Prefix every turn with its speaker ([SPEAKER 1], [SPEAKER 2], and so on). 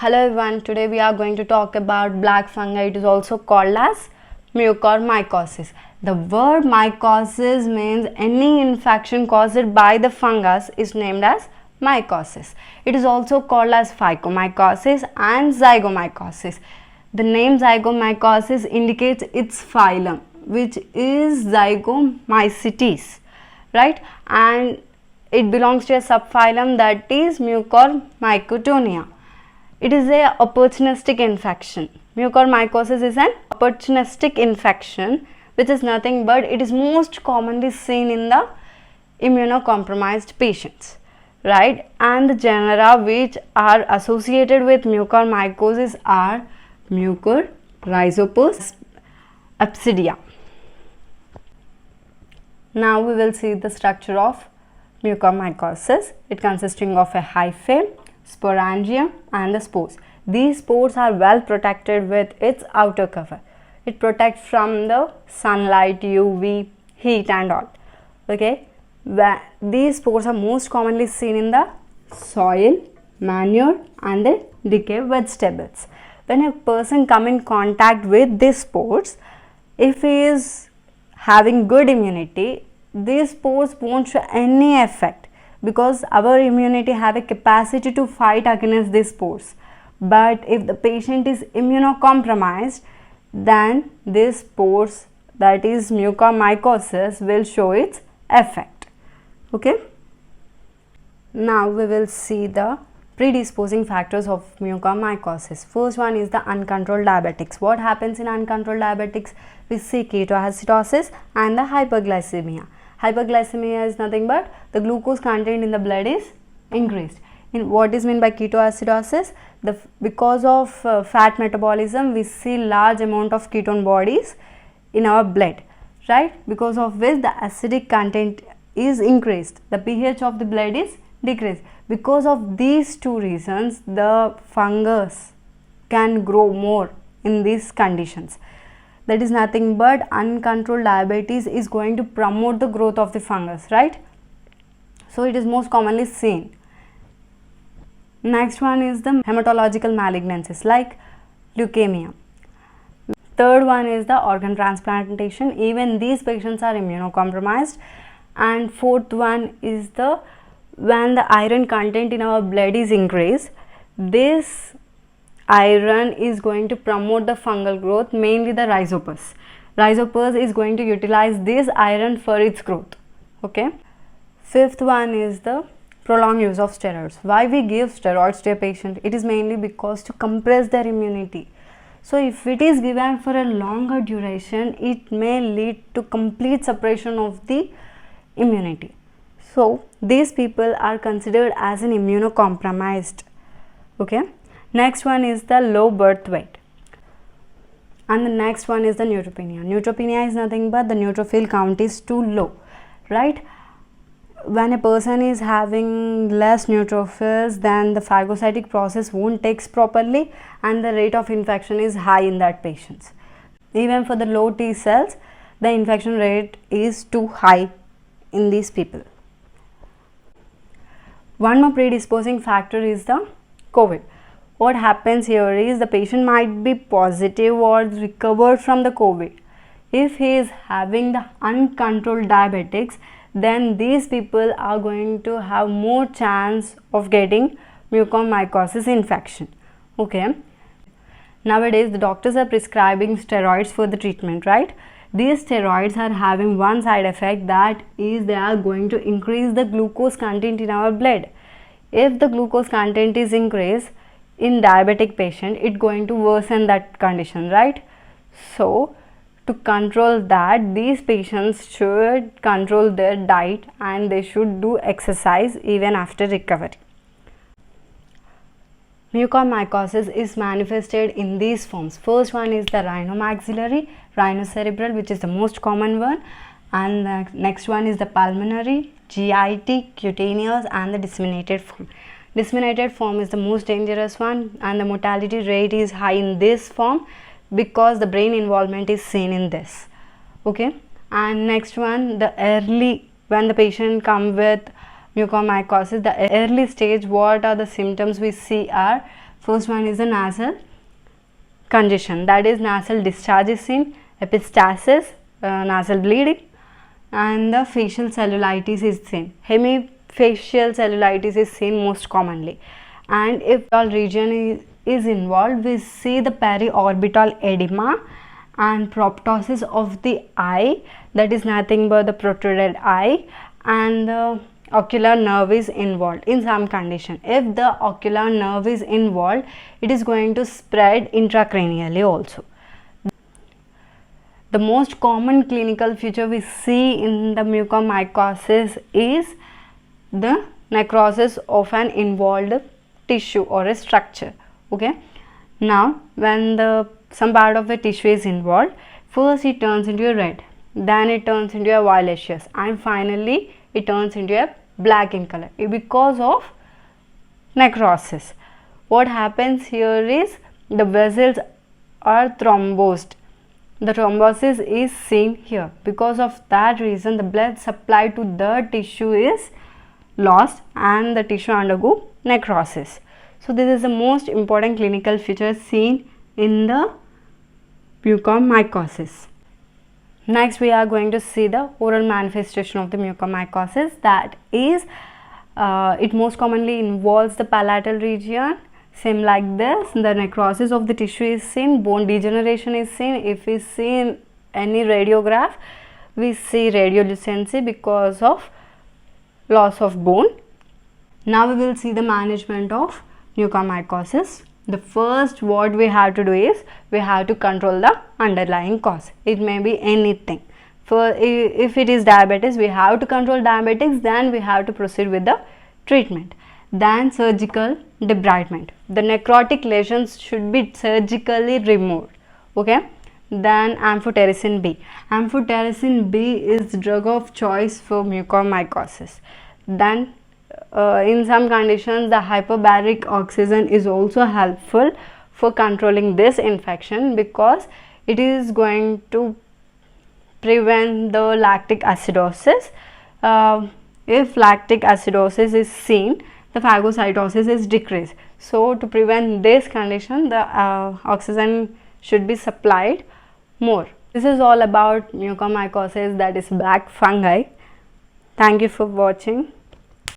[SPEAKER 1] Hello everyone, today we are going to talk about black fungi. It is also called as mucormycosis. The word mycosis means any infection caused by the fungus is named as mycosis. It is also called as phycomycosis and zygomycosis. The name zygomycosis indicates its phylum, which is Zygomycetes, right? And it belongs to a subphylum that is Mucormycotonia. It is a opportunistic infection. Mucormycosis is an opportunistic infection, which is nothing but it is most commonly seen in the immunocompromised patients, right? And the genera which are associated with mucormycosis are Mucorrhizopus, Apsidia. Now we will see the structure of mucormycosis. It consisting of a hyphae, sporangium and the spores. These spores are well protected with its outer cover. It protects from the sunlight, UV, heat and all. Okay, these spores are most commonly seen in the soil, manure and the decayed vegetables. When a person come in contact with these spores, if he is having good immunity, these spores won't show any effect, because our immunity have a capacity to fight against these spores. But if the patient is immunocompromised, then these spores, that is mucormycosis, will show its effect. Okay. Now we will see the predisposing factors of mucormycosis. First one is the uncontrolled diabetics. What happens in uncontrolled diabetics? We see ketoacidosis and the hyperglycemia. Hyperglycemia is nothing but the glucose content in the blood is increased. In what is meant by ketoacidosis? Because of fat metabolism, we see large amount of ketone bodies in our blood, right? Because of which the acidic content is increased, the pH of the blood is decreased. Because of these two reasons, the fungus can grow more in these conditions. That is nothing but uncontrolled diabetes is going to promote the growth of the fungus, right? So it is most commonly seen. Next one is the hematological malignancies like leukemia. Third one is the organ transplantation. Even these patients are immunocompromised. And fourth one is the when the iron content in our blood is increased, this iron is going to promote the fungal growth, mainly the Rhizopus. Rhizopus is going to utilize this iron for its growth. Okay. Fifth one is the prolonged use of steroids. Why we give steroids to a patient? It is mainly because to compress their immunity. So if it is given for a longer duration, it may lead to complete suppression of the immunity. So these people are considered as an immunocompromised. Okay. Next one is the low birth weight. And the next one is the neutropenia. Neutropenia is nothing but the neutrophil count is too low, right? When a person is having less neutrophils, then the phagocytic process won't take properly and the rate of infection is high in that patient. Even for the low T cells, the infection rate is too high in these people. One more predisposing factor is the COVID. What happens here is the patient might be positive or recovered from the COVID. If he is having the uncontrolled diabetics, then these people are going to have more chance of getting mucormycosis infection. Okay. Nowadays, the doctors are prescribing steroids for the treatment, right? These steroids are having one side effect, that is they are going to increase the glucose content in our blood. If the glucose content is increased in diabetic patient, it going to worsen that condition, right? So to control that, these patients should control their diet and they should do exercise even after recovery. Mucormycosis is manifested in these forms. First one is the rhinomaxillary, rhinocerebral, which is the most common one, and the next one is the pulmonary, GIT, cutaneous and the disseminated form. Disseminated form is the most dangerous one and the mortality rate is high in this form because the brain involvement is seen in this. Okay. And next one, the early, when the patient come with mucormycosis, the early stage, what are the symptoms we see are, First one is the nasal congestion, that is nasal discharge is seen, epistaxis, nasal bleeding, and the facial cellulitis is seen. Hemifacial cellulitis is seen most commonly, and if all region is involved, we see the periorbital edema and proptosis of the eye, that is nothing but the protruded eye, and the ocular nerve is involved in some condition. If the ocular nerve is involved, it is going to spread intracranially also. The most common clinical feature we see in the mucormycosis is the necrosis of an involved tissue or a structure. Okay, now when some part of the tissue is involved, first it turns into a red, then it turns into a violaceous, and finally it turns into a black in color because of necrosis. What happens here is the vessels are thrombosed. The thrombosis is seen here. Because of that reason, the blood supply to the tissue is lost and the tissue undergo necrosis. So this is the most important clinical feature seen in the mucormycosis. Next, we are going to see the oral manifestation of the mucormycosis, that is it most commonly involves the palatal region. Same like this, the necrosis of the tissue is seen, bone degeneration is seen. If we see any radiograph, we see radiolucency because of loss of bone. Now we will see the management of mucormycosis. The first what we have to do is we have to control the underlying cause. It may be anything. If it is diabetes, we have to control diabetes, then we have to proceed with the treatment. Then surgical debridement. The necrotic lesions should be surgically removed. Okay. Then amphotericin B. Amphotericin B is drug of choice for mucormycosis. Then in some conditions, the hyperbaric oxygen is also helpful for controlling this infection because it is going to prevent the lactic acidosis. If lactic acidosis is seen, the phagocytosis is decreased. So to prevent this condition, the oxygen should be supplied more. This is all about mucormycosis, that is black fungi. Thank you for watching.